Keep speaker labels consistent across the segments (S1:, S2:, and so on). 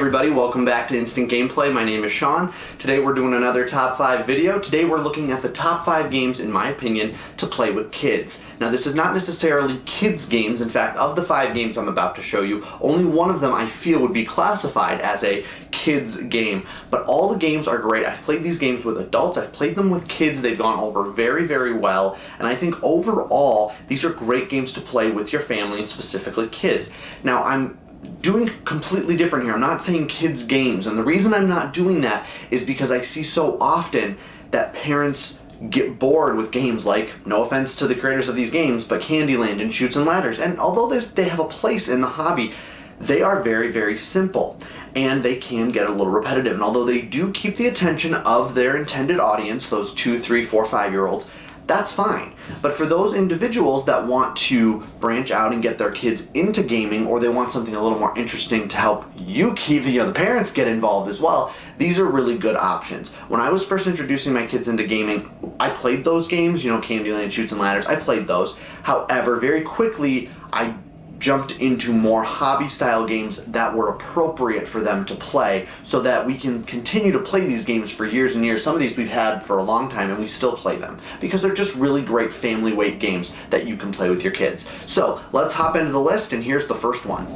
S1: everybody, welcome back to Instant Gameplay. My name is Sean. Today we're doing another top 5 video. Today we're looking at the top 5 games, in my opinion, to play with kids. Now this is not necessarily kids games. In fact, of the 5 games I'm about to show you, only one of them I feel would be classified as a kids game. But all the games are great. I've played these games with adults, I've played them with kids, they've gone over very, very well, and I think overall these are great games to play with your family and specifically kids. Now I'm doing completely different here. I'm not saying kids games, and the reason I'm not doing that is because I see so often that parents get bored with games like, no offense to the creators of these games, but Candyland and Chutes and Ladders. And although they have a place in the hobby, they are very, very simple, and they can get a little repetitive. And although they do keep the attention of their intended audience, those 2, 3, 4, 5-year-olds, that's fine. But for those individuals that want to branch out and get their kids into gaming, or they want something a little more interesting to help you keep, the parents get involved as well, these are really good options. When I was first introducing my kids into gaming, I played those games, Candyland, Chutes and Ladders, I played those. However, very quickly, I jumped into more hobby style games that were appropriate for them to play so that we can continue to play these games for years and years. Some of these we've had for a long time and we still play them because they're just really great family weight games that you can play with your kids. So let's hop into the list, and here's the first one.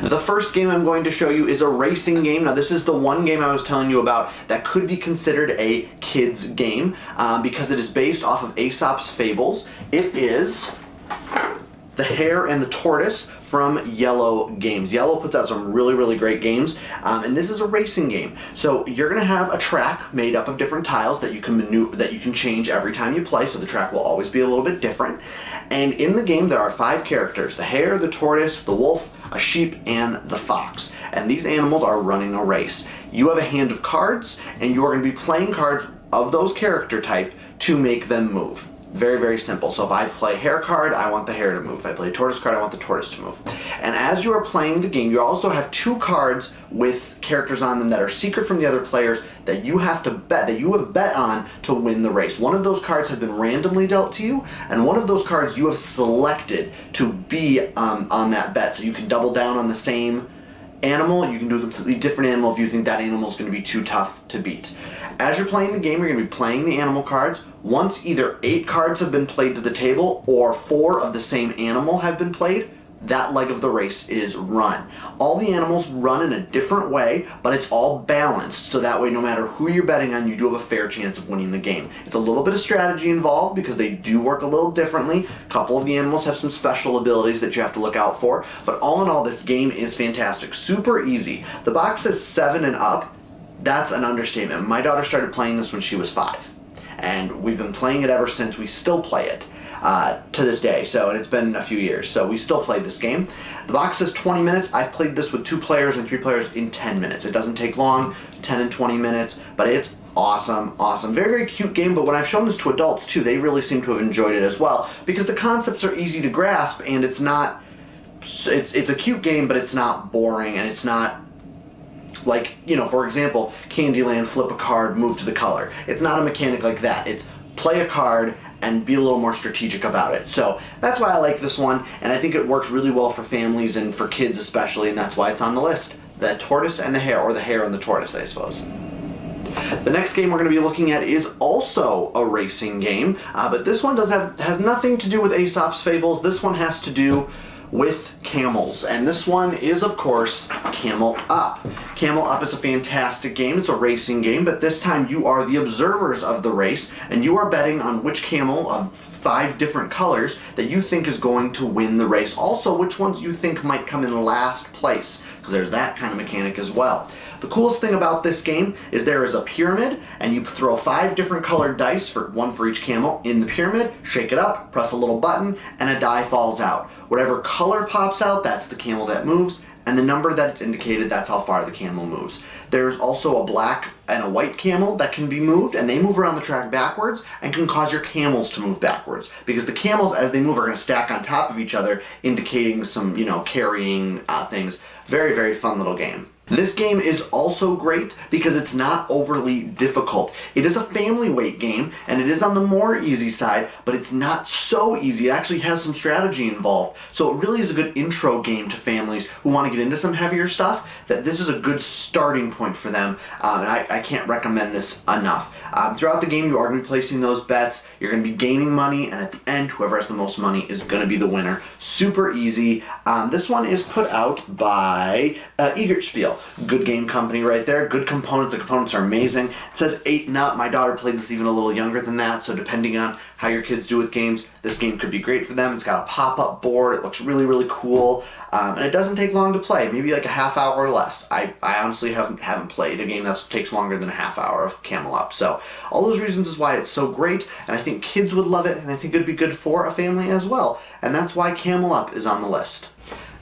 S1: The first game I'm going to show you is a racing game. Now this is the one game I was telling you about that could be considered a kids game because it is based off of Aesop's Fables. It is The Hare and the Tortoise from Yellow Games. Yellow puts out some really, really great games, and this is a racing game. So you're going to have a track made up of different tiles that you can change every time you play, so the track will always be a little bit different. And in the game there are 5 characters: the hare, the tortoise, the wolf, a sheep, and the fox. And these animals are running a race. You have a hand of cards, and you are going to be playing cards of those character type to make them move. Very, very simple. So if I play hare card, I want the hare to move. If I play tortoise card, I want the tortoise to move. And as you are playing the game, you also have 2 cards with characters on them that are secret from the other players that you have to bet, that you have bet on to win the race. One of those cards has been randomly dealt to you, and one of those cards you have selected to be on that bet. So you can double down on the same animal, you can do a completely different animal if you think that animal is going to be too tough to beat. As you're playing the game, you're going to be playing the animal cards. Once either 8 cards have been played to the table or 4 of the same animal have been played, that leg of the race is run. All the animals run in a different way, but it's all balanced, so that way no matter who you're betting on, you do have a fair chance of winning the game. It's a little bit of strategy involved because they do work a little differently. A couple of the animals have some special abilities that you have to look out for, but all in all, this game is fantastic. Super easy. The box says 7 and up. That's an understatement. My daughter started playing this when she was 5, and we've been playing it ever since. We still play it to this day, and it's been a few years, so we still play this game. The box says 20 minutes. I've played this with 2 players and 3 players in 10 minutes. It doesn't take long, 10 and 20 minutes, but it's awesome, awesome. Very, very cute game, but when I've shown this to adults too, they really seem to have enjoyed it as well because the concepts are easy to grasp, and it's a cute game, but it's not boring, and it's not like, for example, Candyland, flip a card, move to the color. It's not a mechanic like that. It's play a card and be a little more strategic about it. So that's why I like this one, and I think it works really well for families and for kids especially, and that's why it's on the list. The Tortoise and the Hare, or the Hare and the Tortoise, I suppose. The next game we're going to be looking at is also a racing game, but this one has nothing to do with Aesop's Fables. This one has to do with camels, and this one is, of course, Camel Up. Camel Up is a fantastic game. It's a racing game, but this time you are the observers of the race, and you are betting on which camel of 5 different colors that you think is going to win the race. Also, which ones you think might come in last place, because there's that kind of mechanic as well. The coolest thing about this game is there is a pyramid, and you throw 5 different colored dice, one for each camel, in the pyramid, shake it up, press a little button, and a die falls out. Whatever color pops out, that's the camel that moves, and the number that it's indicated, that's how far the camel moves. There's also a black and a white camel that can be moved, and they move around the track backwards and can cause your camels to move backwards, because the camels, as they move, are going to stack on top of each other, indicating some, carrying things. Very, very fun little game. This game is also great because it's not overly difficult. It is a family weight game, and it is on the more easy side, but it's not so easy. It actually has some strategy involved. So it really is a good intro game to families who want to get into some heavier stuff, that this is a good starting point for them, and I can't recommend this enough. Throughout the game, you are going to be placing those bets, you're going to be gaining money, and at the end, whoever has the most money is going to be the winner. Super easy. This one is put out by Eagertspiel. Good game company right there. Good components. The components are amazing. It says 8 and up. My daughter played this even a little younger than that, so depending on how your kids do with games, this game could be great for them. It's got a pop-up board. It looks really, really cool, and it doesn't take long to play. Maybe like a half hour or less. I honestly haven't played a game that takes longer than a half hour of Camel Up. So all those reasons is why it's so great, and I think kids would love it, and I think it'd be good for a family as well. And that's why Camel Up is on the list.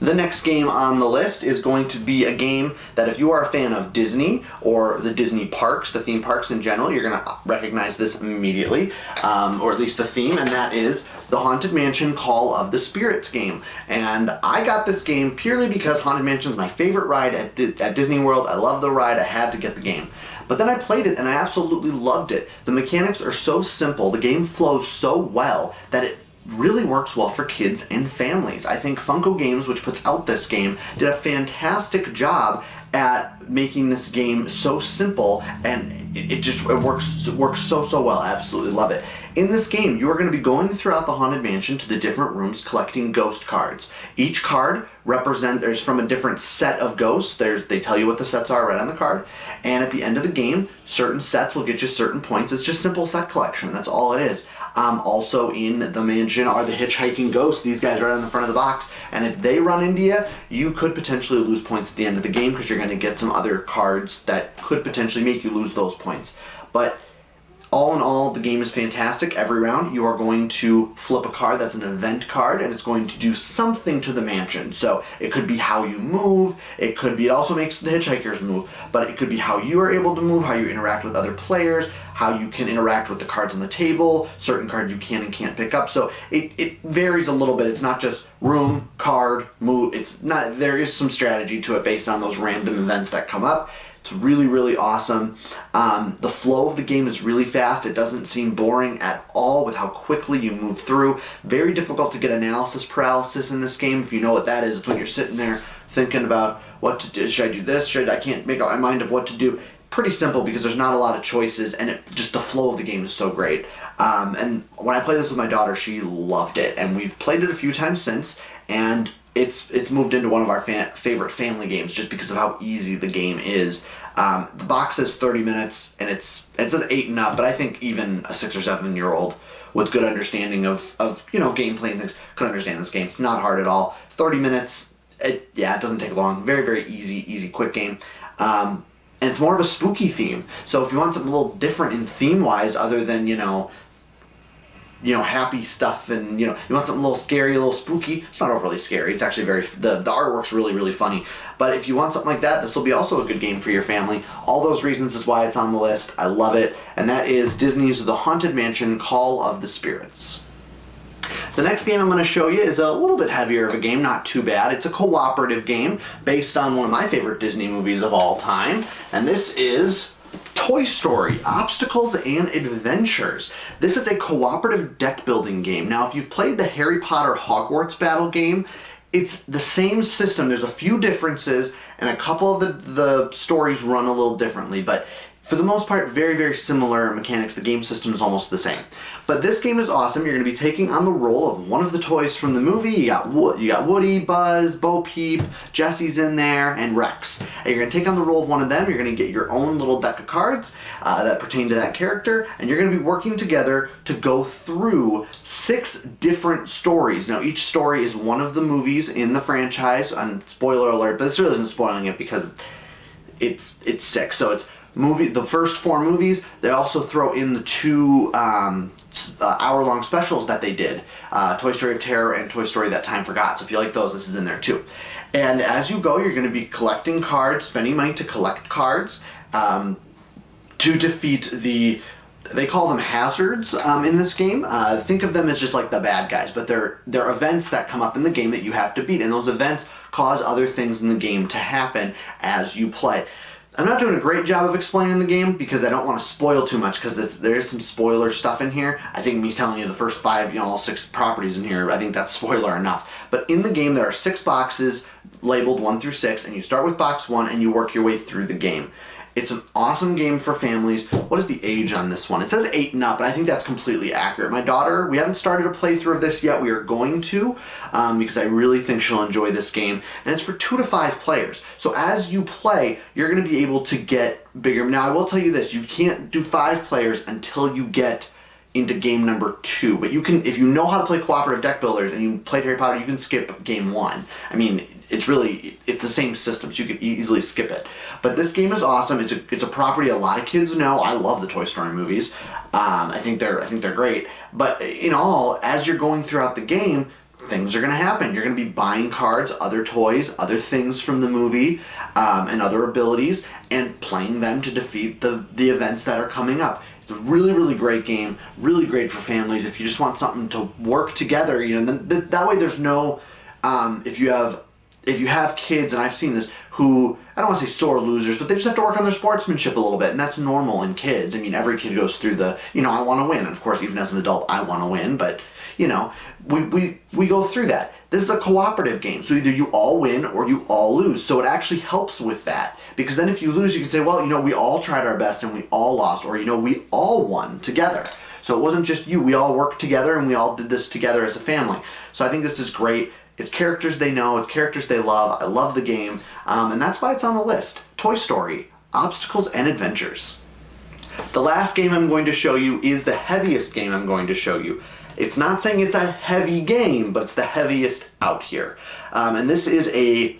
S1: The next game on the list is going to be a game that if you are a fan of Disney or the Disney parks, the theme parks in general, you're going to recognize this immediately, or at least the theme, and that is the Haunted Mansion Call of the Spirits game. And I got this game purely because Haunted Mansion is my favorite ride at Disney World. I love the ride. I had to get the game. But then I played it and I absolutely loved it. The mechanics are so simple. The game flows so well that it really works well for kids and families. I think Funko Games, which puts out this game, did a fantastic job at making this game so simple, and it works so well. I absolutely love it. In this game, you are going to be going throughout the Haunted Mansion to the different rooms collecting ghost cards. Each card there's from a different set of ghosts. They tell you what the sets are right on the card, and at the end of the game, certain sets will get you certain points. It's just simple set collection. That's all it is. Also in the mansion are the hitchhiking ghosts. These guys right on the front of the box, and if they run into you, you could potentially lose points at the end of the game because you're going to get some other cards that could potentially make you lose those points. But all in all, the game is fantastic. Every round, you are going to flip a card that's an event card, and it's going to do something to the mansion. So it could be how you move, it also makes the hitchhikers move, but it could be how you are able to move, how you interact with other players, how you can interact with the cards on the table, certain cards you can and can't pick up. So it varies a little bit. It's not just room, card, move. There is some strategy to it based on those random events that come up. It's really, really awesome. The flow of the game is really fast. It doesn't seem boring at all with how quickly you move through. Very difficult to get analysis paralysis in this game. If you know what that is, it's when you're sitting there thinking about what to do. Should I do this? I can't make up my mind of what to do. Pretty simple because there's not a lot of choices, and just the flow of the game is so great. And when I played this with my daughter, she loved it, and we've played it a few times since, and it's moved into one of our favorite family games just because of how easy the game is. The box says 30 minutes, and it says 8 and up, but I think even a 6 or 7 year old with good understanding of gameplay and things could understand this game. Not hard at all. 30 minutes. It doesn't take long. Very, very easy, quick game. And it's more of a spooky theme. So if you want something a little different in theme-wise, other than happy stuff, and you want something a little scary, a little spooky. It's not overly scary. It's actually the artwork's really, really funny. But if you want something like that, this will be also a good game for your family. All those reasons is why it's on the list. I love it. And that is Disney's The Haunted Mansion Call of the Spirits. The next game I'm going to show you is a little bit heavier of a game, not too bad. It's a cooperative game based on one of my favorite Disney movies of all time, and this is Toy Story, Obstacles and Adventures. This is a cooperative deck building game. Now, if you've played the Harry Potter Hogwarts battle game, it's the same system. There's a few differences, and a couple of the stories run a little differently, but for the most part, very, very similar mechanics. The game system is almost the same. But this game is awesome. You're going to be taking on the role of one of the toys from the movie. You got Woody, Buzz, Bo Peep, Jesse's in there, and Rex. And you're going to take on the role of one of them. You're going to get your own little deck of cards that pertain to that character, and you're going to be working together to go through 6 different stories. Now, each story is one of the movies in the franchise, and spoiler alert, but this really isn't spoiling it because it's 6. So it's the first 4 movies. They also throw in the 2 hour-long specials that they did, Toy Story of Terror and Toy Story That Time Forgot. So if you like those, this is in there too. And as you go, you're going to be collecting cards, spending money to collect cards, to defeat the they call them hazards in this game. Think of them as just like the bad guys, but they're events that come up in the game that you have to beat, and those events cause other things in the game to happen as you play. I'm not doing a great job of explaining the game because I don't want to spoil too much, because there's some spoiler stuff in here. I think me telling you the first 5, all 6 properties in here, I think that's spoiler enough. But in the game there are 6 boxes labeled 1 through 6, and you start with box 1 and you work your way through the game. It's an awesome game for families. What is the age on this one? It says 8 and up, and I think that's completely accurate. My daughter, we haven't started a playthrough of this yet. We are going to, because I really think she'll enjoy this game. And it's for 2 to 5 players. So as you play, you're going to be able to get bigger. Now, I will tell you this. You can't do 5 players until you get into game number 2. But you can, if you know how to play cooperative deck builders and you played Harry Potter, you can skip game 1. I mean, it's the same system, so you could easily skip it. But this game is awesome. It's a property a lot of kids know. I love the Toy Story movies. I think they're great. But in all, as you're going throughout the game, things are going to happen. You're going to be buying cards, other toys, other things from the movie, and other abilities, and playing them to defeat the events that are coming up. It's a really, really great game. Really great for families. If you just want something to work together, that way there's no. If you have kids, and I've seen this, who, I don't want to say sore losers, but they just have to work on their sportsmanship a little bit, and that's normal in kids. I mean, every kid goes through the, I want to win. And of course, even as an adult, I want to win, but, we go through that. This is a cooperative game, so either you all win or you all lose. So it actually helps with that, because then if you lose, you can say, well, we all tried our best and we all lost, or, we all won together. So it wasn't just you. We all worked together and we all did this together as a family. So I think this is great. It's characters they know, it's characters they love. I love the game, and that's why it's on the list. Toy Story, Obstacles and Adventures. The last game I'm going to show you is the heaviest game I'm going to show you. It's not saying it's a heavy game, but it's the heaviest out here. And this is a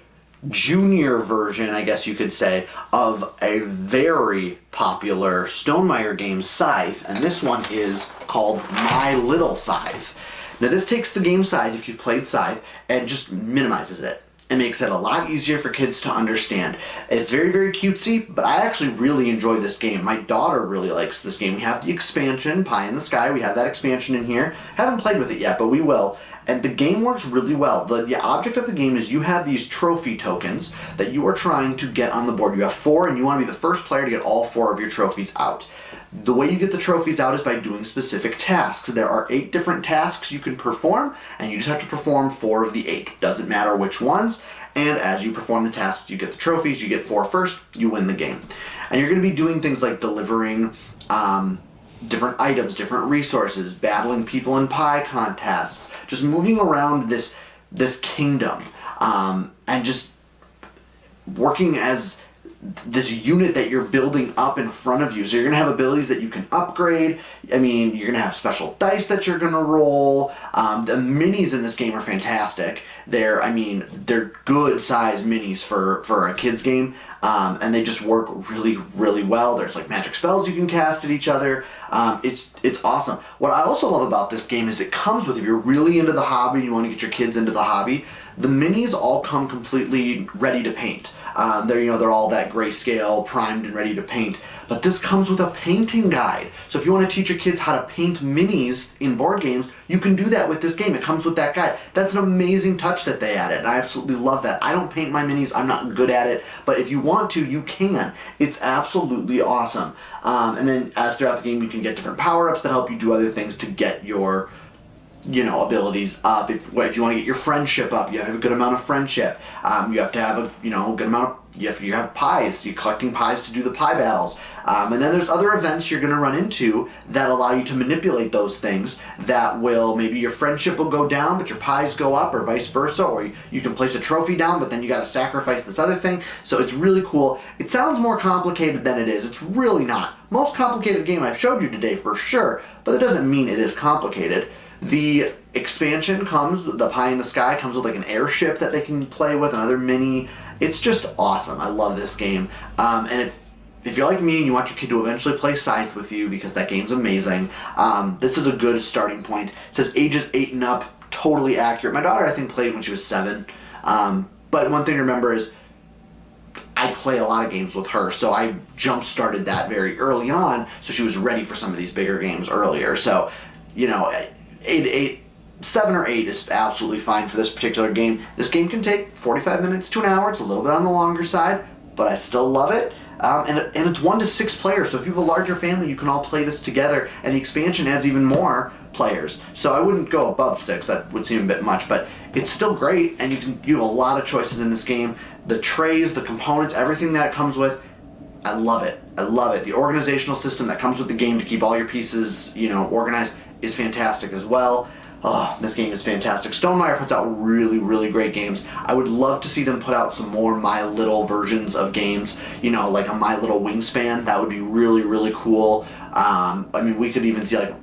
S1: junior version, I guess you could say, of a very popular Stonemaier game, Scythe, and this one is called My Little Scythe. Now this takes the game Scythe, if you've played Scythe, and just minimizes it. It makes it a lot easier for kids to understand. It's very, very cutesy, but I actually really enjoy this game. My daughter really likes this game. We have the expansion, Pie in the Sky. We have that expansion in here. Haven't played with it yet, but we will. And the game works really well. The object of the game is you have these trophy tokens that you are trying to get on the board. You have 4, and you want to be the first player to get all 4 of your trophies out. The way you get the trophies out is by doing specific tasks. There are 8 different tasks you can perform, and you just have to perform 4 of the 8. Doesn't matter which ones, and as you perform the tasks, you get the trophies. You get 4 first, you win the game. And you're going to be doing things like delivering different items, different resources, battling people in pie contests, just moving around this kingdom, and just working as this unit that you're building up in front of you. So you're going to have abilities that you can upgrade. I mean, you're going to have special dice that you're going to roll. The minis in this game are fantastic. They're good size minis for a kid's game. And they just work really, really well. There's like magic spells you can cast at each other. It's awesome. What I also love about this game is it comes with, if you're really into the hobby, you want to get your kids into the hobby, the minis all come completely ready to paint. They're all that grayscale, primed and ready to paint. But this comes with a painting guide. So if you want to teach your kids how to paint minis in board games, you can do that with this game. It comes with that guide. That's an amazing touch that they added, and I absolutely love that. I don't paint my minis. I'm not good at it. But if you want to, you can. It's absolutely awesome. And then as throughout the game, you can get different power-ups that help you do other things to get your abilities up. If you want to get your friendship up, you have a good amount of friendship. You have to have a good amount of, you have pies. You're collecting pies to do the pie battles. And then there's other events you're going to run into that allow you to manipulate those things that will, maybe your friendship will go down, but your pies go up, or vice versa, or you can place a trophy down, but then you got to sacrifice this other thing. So it's really cool. It sounds more complicated than it is. It's really not. Most complicated game I've showed you today for sure, but that doesn't mean it is complicated. The expansion comes, the Pie in the Sky comes with like an airship that they can play with, another mini. It's just awesome. I love this game. And if you're like me and you want your kid to eventually play Scythe with you, because that game's amazing, this is a good starting point. It says ages 8 and up, totally accurate. My daughter, I think, played when she was 7. But one thing to remember is I play a lot of games with her, so I jump-started that very early on, so she was ready for some of these bigger games earlier. So, you know, 7 or 8 is absolutely fine for this particular game. This game can take 45 minutes to an hour. It's a little bit on the longer side, but I still love it. And it's 1 to 6 players, so if you have a larger family, you can all play this together, and the expansion adds even more players. So I wouldn't go above 6, that would seem a bit much, but it's still great, and you have a lot of choices in this game. The trays, the components, everything that it comes with, I love it. I love it. The organizational system that comes with the game to keep all your pieces, you know, organized is fantastic as well. Oh, this game is fantastic. Stonemaier puts out really, really great games. I would love to see them put out some more My Little versions of games, you know, like a My Little Wingspan. That would be really, really cool. I mean, we could even see, like,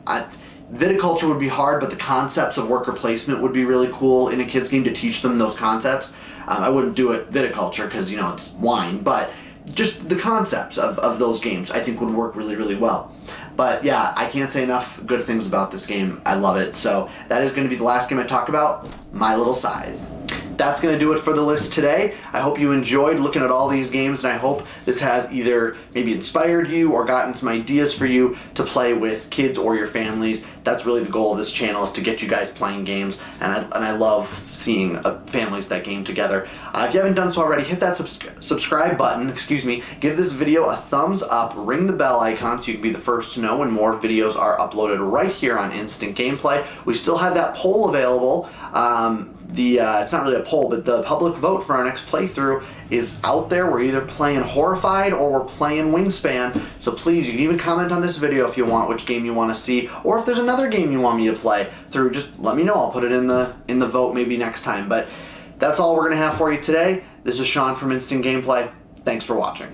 S1: viticulture would be hard, but the concepts of worker placement would be really cool in a kid's game to teach them those concepts. I wouldn't do it viticulture because, you know, it's wine, but just the concepts of those games I think would work really, really well. But yeah, I can't say enough good things about this game. I love it. So that is going to be the last game I talk about, My Little Scythe. That's going to do it for the list today. I hope you enjoyed looking at all these games, and I hope this has either maybe inspired you or gotten some ideas for you to play with kids or your families. That's really the goal of this channel, is to get you guys playing games, and I love seeing families that game together. If you haven't done so already, hit that subscribe button, give this video a thumbs up, ring the bell icon so you can be the first to know when more videos are uploaded right here on Instant Gameplay. We still have that poll available. It's not really a poll, but the public vote for our next playthrough is out there. We're either playing Horrified or we're playing Wingspan. So please, you can even comment on this video if you want which game you want to see, or if there's another game you want me to play through, just let me know. I'll put it in the vote maybe next time. But that's all we're gonna have for you today. This is Sean from Instant Gameplay. Thanks for watching.